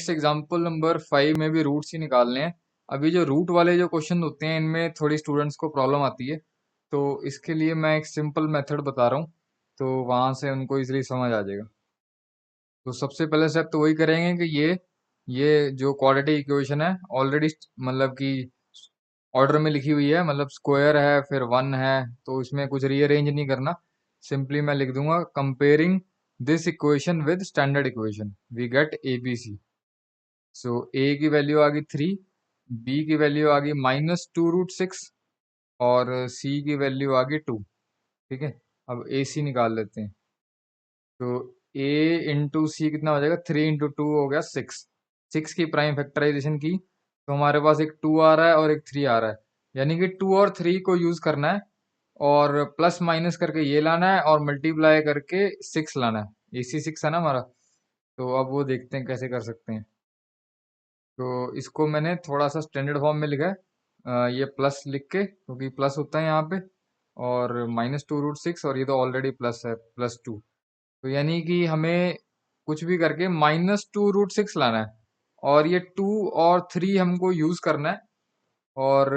Next example number 5 में भी roots ही निकालने हैं। अभी जो रूट वाले जो क्वेश्चन होते हैं इनमें थोड़ी स्टूडेंट्स को प्रॉब्लम आती है, तो इसके लिए मैं एक सिंपल मेथड बता रहा हूँ, तो वहां से उनको इजीली समझ आ जाएगा। तो सबसे पहले स्टेप तो वही करेंगे कि ये जो क्वाड्रेटिक इक्वेशन है ऑलरेडी मतलब कि ऑर्डर में लिखी हुई है, मतलब स्क्वायर है फिर वन है, तो इसमें कुछ रीअरेंज नहीं करना। सिंपली मैं लिख दूंगा comparing this equation with standard equation we get ABC. So A की वैल्यू आ गई 3, बी की वैल्यू आ गई -2√6 और सी की वैल्यू आ गई 2। ठीक है, अब ए सी निकाल लेते हैं। तो ए इंटू सी कितना हो जाएगा, 3 इंटू 2 हो गया 6। 6 की प्राइम फैक्टराइजेशन की तो हमारे पास एक 2 आ रहा है और एक 3 आ रहा है, यानी कि 2 और 3 को यूज करना है और प्लस माइनस करके ये लाना है और मल्टीप्लाई करके 6 लाना है। ए सी 6 है ना हमारा, तो अब वो देखते हैं कैसे कर सकते हैं। तो इसको मैंने थोड़ा सा स्टैंडर्ड फॉर्म में लिखा है, ये प्लस लिख के, क्योंकि प्लस होता है यहाँ पे, और -2√6 और ये तो ऑलरेडी प्लस है, +2। तो यानी कि हमें कुछ भी करके -2√6 लाना है और ये 2 और 3 हमको यूज करना है। और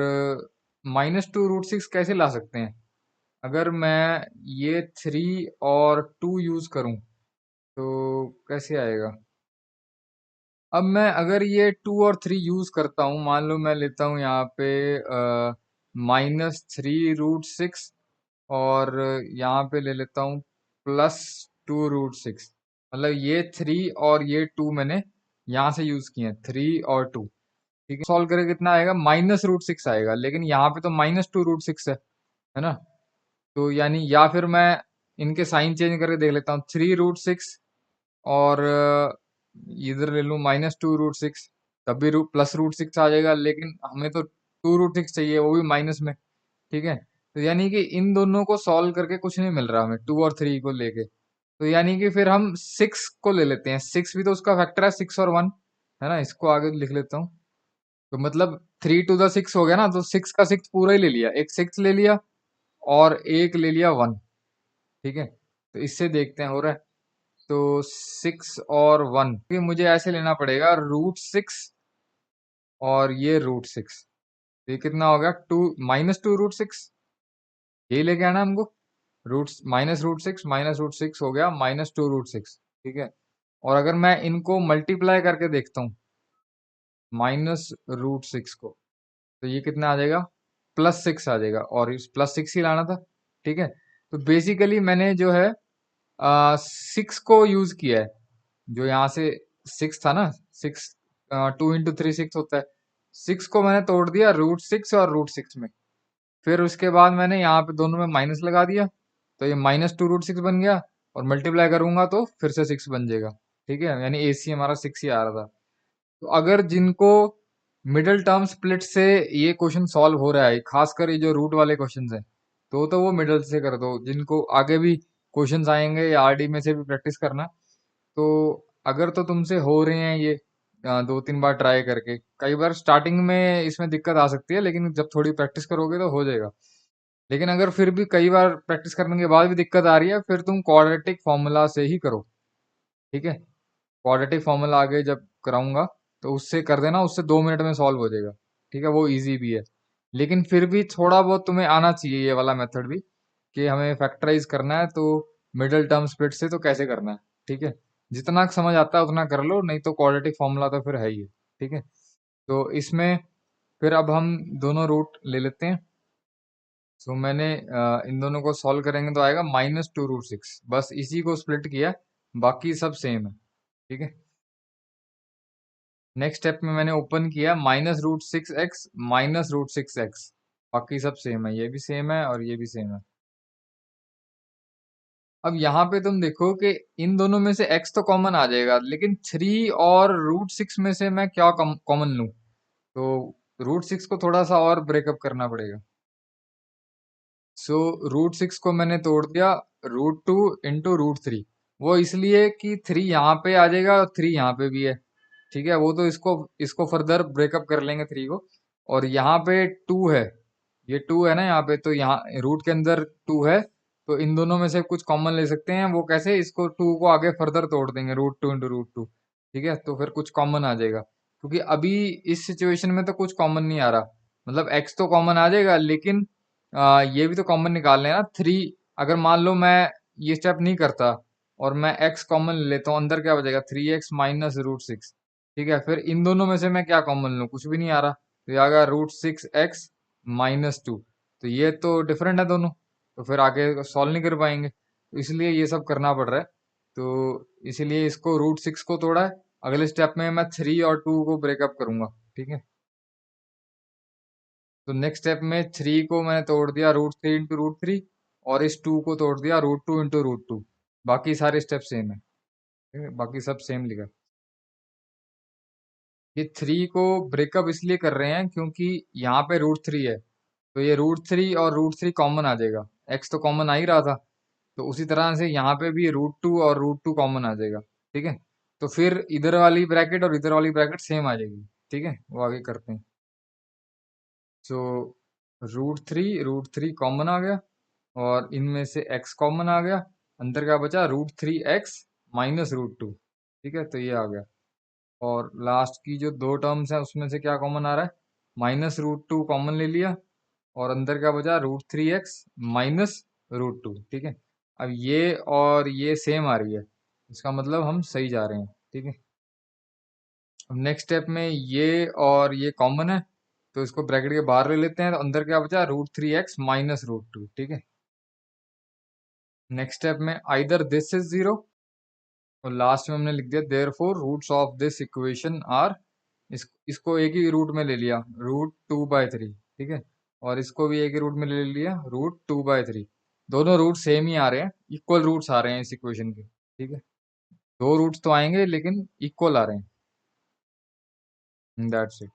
-2√6 कैसे ला सकते हैं, अगर मैं ये 3 और 2 यूज करूं तो कैसे आएगा। अब मैं अगर ये 2 और 3 यूज करता हूँ, मान लो मैं लेता हूँ यहाँ पे -3√6 और यहाँ पे ले लेता हूँ +2√6। मतलब ये 3 और ये 2 मैंने यहाँ से यूज किए हैं, 3 और 2। ठीक है, सॉल्व करके कितना आएगा, -√6 आएगा, लेकिन यहाँ पे तो -2√6 है ना। तो यानी या फिर मैं इनके साइन चेंज करके देख लेता हूँ, 3√6 और इधर ले लूँ -2√6, तब भी +√6 आ जाएगा, लेकिन हमें तो 2√6 चाहिए, वो भी माइनस में। ठीक है, तो यानी कि इन दोनों को सॉल्व करके कुछ नहीं मिल रहा हमें, 2 और 3 को लेके। तो यानी कि फिर हम 6 को ले लेते हैं, 6 भी तो उसका फैक्टर है, 6 और 1 है ना। इसको आगे लिख लेता हूँ, तो मतलब 3 to the 6 हो गया ना, तो 6 का 6 पूरा ही ले लिया, एक 6 ले लिया और एक ले लिया 1। ठीक है, तो इससे देखते हैं हो रहा है। तो 6 और 1, फिर मुझे ऐसे लेना पड़ेगा √6 और ये √6, ये कितना हो गया, 2 -2√6, यही लेके आना हमको। -√6 हो गया -2√6। ठीक है, और अगर मैं इनको मल्टीप्लाई करके देखता हूँ -√6 को, तो ये कितना आ जाएगा, +6 आ जाएगा, और इस +6 ही लाना था। ठीक है, तो बेसिकली मैंने जो है 6 को यूज किया है, जो यहाँ से 6 था ना, 6 2 × 3 6 होता है, 6 को मैंने तोड़ दिया √6 और √6 में, फिर उसके बाद मैंने यहाँ पे दोनों में माइनस लगा दिया, तो ये -2√6 बन गया, और मल्टीप्लाई करूंगा तो फिर से 6 बन जाएगा। ठीक है, यानी ए सी हमारा 6 ही आ रहा था। तो अगर जिनको मिडिल टर्म स्प्लिट से ये क्वेश्चन सॉल्व हो रहा है, खासकर ये जो रूट वाले क्वेश्चंस हैं, तो वो मिडिल से कर दो। जिनको आगे भी क्वेश्चंस आएंगे या आरडी में से भी प्रैक्टिस करना, तो अगर तो तुमसे हो रहे हैं ये 2-3 बार ट्राई करके, कई बार स्टार्टिंग में इसमें दिक्कत आ सकती है, लेकिन जब थोड़ी प्रैक्टिस करोगे तो हो जाएगा। लेकिन अगर फिर भी कई बार प्रैक्टिस करने के बाद भी दिक्कत आ रही है, फिर तुम क्वाड्रेटिक फॉर्मूला से ही करो। ठीक है, क्वाड्रेटिक फॉर्मूला आगे जब कराऊंगा तो उससे कर देना, उससे 2 मिनट में सॉल्व हो जाएगा। ठीक है, वो इजी भी है, लेकिन फिर भी थोड़ा बहुत तुम्हें आना चाहिए ये वाला मेथड भी, कि हमें फैक्टराइज करना है तो मिडिल टर्म स्प्लिट से तो कैसे करना है। ठीक है, जितना समझ आता है उतना कर लो, नहीं तो क्वाड्रेटिक फॉर्मूला तो फिर है ही है। ठीक है, तो इसमें फिर अब हम दोनों रूट ले लेते हैं। तो मैंने इन दोनों को सॉल्व करेंगे तो आएगा -2√6, बस इसी को स्प्लिट किया, बाकी सब सेम है। ठीक है, नेक्स्ट स्टेप में मैंने ओपन किया -√6x -√6x, बाकी सब सेम है, ये भी सेम है और ये भी सेम है। अब यहाँ पे तुम देखो कि इन दोनों में से x तो कॉमन आ जाएगा, लेकिन 3 और √6 में से मैं क्या कॉमन लूं, तो √6 को थोड़ा सा और ब्रेकअप करना पड़ेगा। सो √6 को मैंने तोड़ दिया √2 इंटू √3, वो इसलिए कि 3 यहाँ पे आ जाएगा और 3 यहाँ पे भी है। ठीक है, वो तो इसको इसको फर्दर ब्रेकअप कर लेंगे 3 को, और यहाँ पे 2 है, ये 2 है ना यहाँ पे, तो यहाँ रूट के अंदर 2 है, तो इन दोनों में से कुछ कॉमन ले सकते हैं। वो कैसे, इसको 2 को आगे फर्दर तोड़ देंगे, √2 इंटू √2। ठीक है, तो फिर कुछ कॉमन आ जाएगा, क्योंकि अभी इस सिचुएशन में तो कुछ कॉमन नहीं आ रहा। मतलब x तो कॉमन आ जाएगा, लेकिन ये भी तो कॉमन निकालना है ना, 3। अगर मान लो मैं ये स्टेप नहीं करता और मैं x कॉमन ले लेता हूँ, अंदर क्या बचेगा, 3x माइनस रूट सिक्स। ठीक है, फिर इन दोनों में से मैं क्या कॉमन लूँ, कुछ भी नहीं आ रहा, तो ये आ गया रूट 6x माइनस टू। तो ये तो डिफरेंट है दोनों, तो फिर आगे सॉल्व नहीं कर पाएंगे, तो इसलिए ये सब करना पड़ रहा है। तो इसीलिए इसको रूट 6 को तोड़ा है। अगले स्टेप में मैं 3 और 2 को ब्रेकअप करूंगा। ठीक है, तो नेक्स्ट स्टेप में 3 को मैंने तोड़ दिया रूट 3 इंटू रूट 3, और इस 2 को तोड़ दिया रूट 2 इंटू रूट 2। बाकी सारे स्टेप सेम है। ठीक है? बाकी सब सेम लिखा है। ये 3 को ब्रेकअप इसलिए कर रहे हैं क्योंकि यहाँ पे रूट 3 है, तो ये रूट 3 और रूट 3 कॉमन आ जाएगा। एक्स तो कॉमन आ ही रहा था, तो उसी तरह से यहाँ पे भी रूट 2 और रूट 2 कॉमन आ जाएगा। ठीक है, तो फिर इधर वाली ब्रैकेट और इधर वाली ब्रैकेट सेम आ जाएगी। ठीक है, वो आगे करते हैं। सो रूट थ्री कॉमन आ गया, और इनमें से x कॉमन आ गया। अंदर क्या बचा, रूट 3x माइनस रूट 2। ठीक है, तो ये आ गया। और लास्ट की जो दो टर्म्स हैं उसमें से क्या कॉमन आ रहा है, -√2 कॉमन ले लिया, और अंदर क्या बचा, रूट 3x माइनस रूट 2। ठीक है, अब ये और ये सेम आ रही है, इसका मतलब हम सही जा रहे हैं। ठीक है, अब नेक्स्ट स्टेप में ये और ये कॉमन है, तो इसको ब्रैकेट के बाहर ले लेते हैं, तो अंदर क्या बचा, रूट 3x माइनस रूट 2। ठीक है, नेक्स्ट स्टेप में आइदर दिस इज जीरो, और लास्ट में हमने लिख दिया there four roots of this equation are. इसको एक ही रूट में ले लिया, रूट 2/3। ठीक है, और इसको भी एक ही रूट में ले लिया, रूट 2/3। दोनों रूट सेम ही आ रहे हैं, इक्वल रूट्स आ रहे हैं इस इक्वेशन के। ठीक है, दो रूट्स तो आएंगे लेकिन इक्वल आ रहे हैं। That's it.